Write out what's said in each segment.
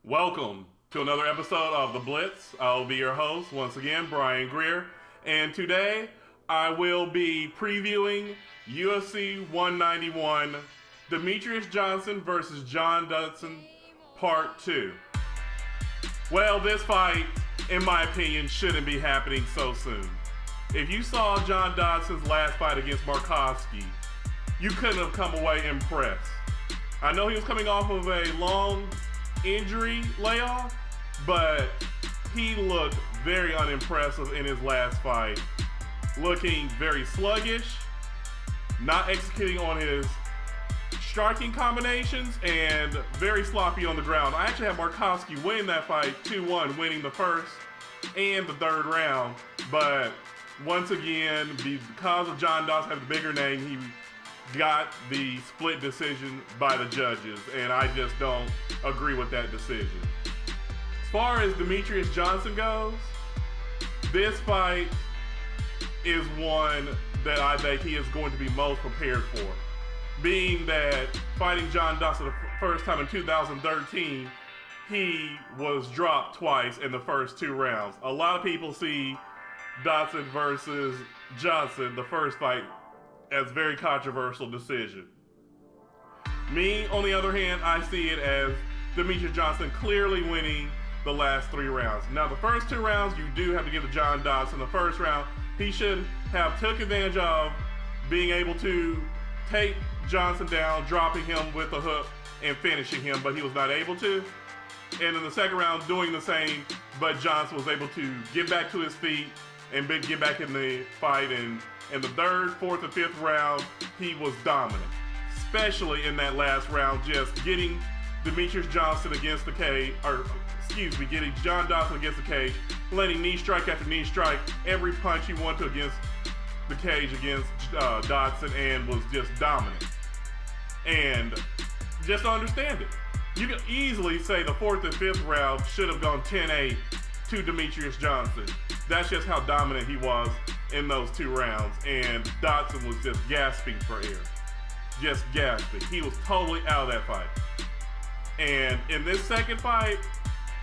Welcome to another episode of The Blitz. I'll be your host, once again, Bryan Greer. And today, I will be previewing UFC 191, Demetrious Johnson versus John Dodson, Part 2. Well, this fight, in my opinion, shouldn't be happening so soon. If you saw John Dodson's last fight against Markovsky, you couldn't have come away impressed. I know he was coming off of a long injury layoff, but he looked very unimpressive in his last fight, looking very sluggish, not executing on his striking combinations, and very sloppy on the ground. I actually had Markovsky winning that fight 2-1, winning the first and the third round, but once again, because of John Dodson having the bigger name, he got the split decision by the judges, and I just don't agree with that decision. As far as Demetrious Johnson goes, this fight is one that I think he is going to be most prepared for. Being that fighting John Dodson the first time in 2013, he was dropped twice in the first two rounds. A lot of people see Dodson versus Johnson, the first fight, as very controversial decision. Me, on the other hand, I see it as Demetrious Johnson clearly winning the last three rounds. Now, the first two rounds, you do have to give to John Dodson. The first round, he should have took advantage of being able to take Johnson down, dropping him with a hook and finishing him, but he was not able to. And in the second round, doing the same, but Johnson was able to get back to his feet and get back in the fight. And in the third, fourth, and fifth round, he was dominant. Especially in that last round, just getting Demetrious Johnson against the cage, getting John Dodson against the cage, letting knee strike after knee strike, every punch he wanted to against the cage against Dodson, and was just dominant. And just to understand it, you can easily say the fourth and fifth round should have gone 10-8 to Demetrious Johnson. That's just how dominant he was in those two rounds, and Dodson was just gasping for air. Just gasping. He was totally out of that fight. And in this second fight,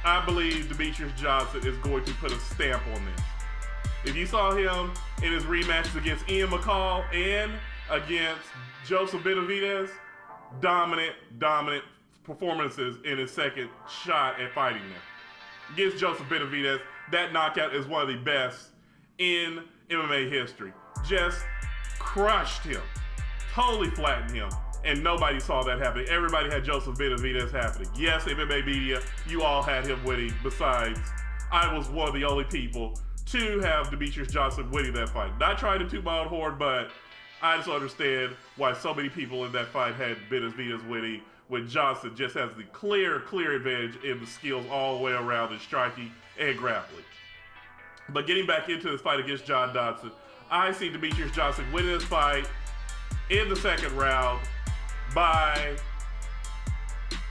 I believe Demetrious Johnson is going to put a stamp on this. If you saw him in his rematches against Ian McCall and against Joseph Benavidez, dominant performances in his second shot at fighting them. Against Joseph Benavidez, that knockout is one of the best in MMA history. Just crushed him, totally flattened him, and nobody saw that happening. Everybody had Joseph Benavidez happening. Yes, MMA media, you all had him winning. Besides, I was one of the only people to have Demetrious Johnson winning that fight. Not trying to toot my own horn, but I just understand why so many people in that fight had Benavidez winning, when Johnson just has the clear advantage in the skills all the way around in striking and grappling. But getting back into this fight against John Dodson, I see Demetrious Johnson winning this fight in the second round by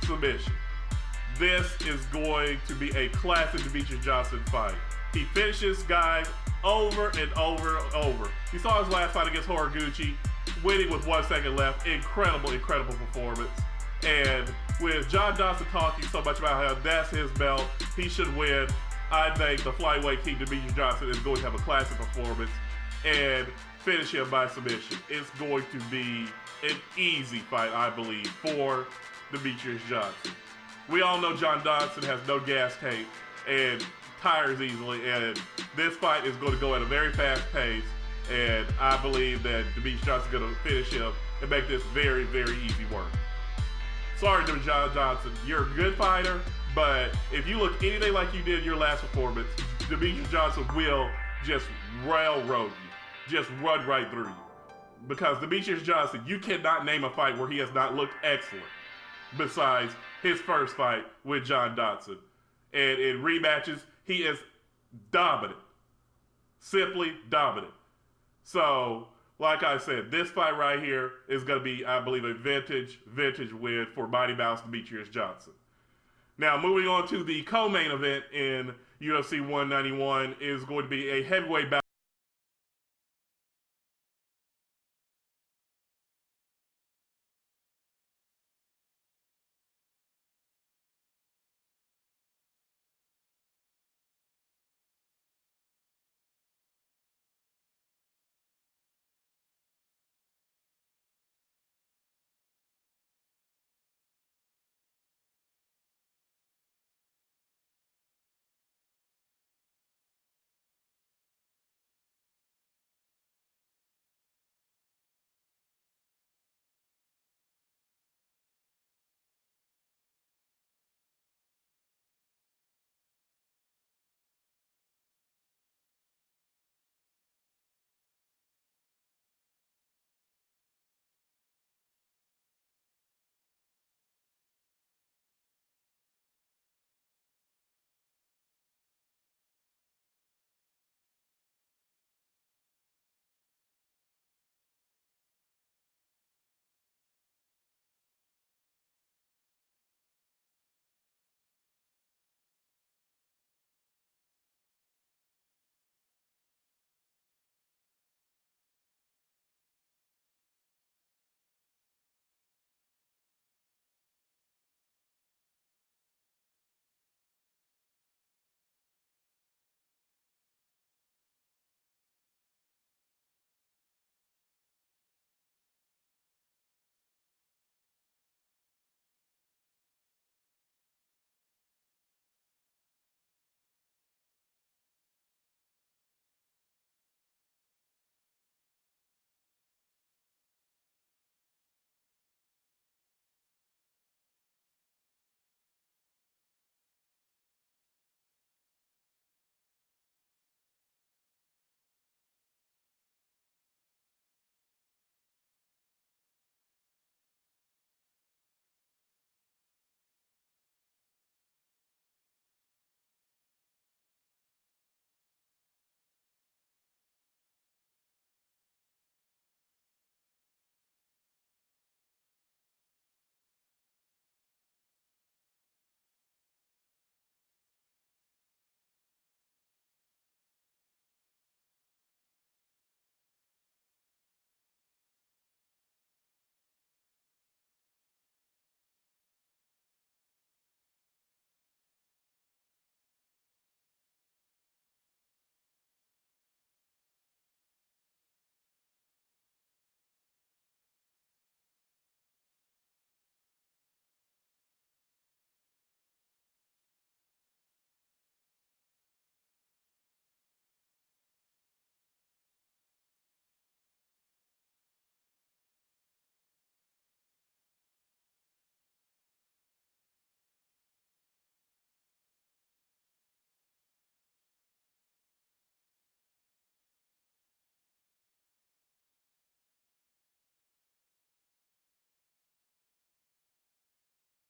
submission. This is going to be a classic Demetrious Johnson fight. He finishes guys over and over and over. You saw his last fight against Horiguchi, winning with 1 second left. Incredible performance. And with John Dodson talking so much about how that's his belt, he should win, I think the Flyweight King Demetrious Johnson is going to have a classic performance and finish him by submission. It's going to be an easy fight, I believe, for Demetrious Johnson. We all know John Dodson has no gas tank and tires easily, and this fight is going to go at a very fast pace, and I believe that Demetrious Johnson is going to finish him and make this very easy work. Sorry, John Dodson, you're a good fighter, but if you look anything like you did in your last performance, Demetrious Johnson will just railroad you, just run right through you. Because Demetrious Johnson, you cannot name a fight where he has not looked excellent, besides his first fight with John Dodson. And in rematches, he is dominant. Simply dominant. So, like I said, this fight right here is going to be, I believe, a vintage win for Mighty Mouse Demetrious Johnson. Now, moving on to the co-main event in UFC 191 is going to be a heavyweight bout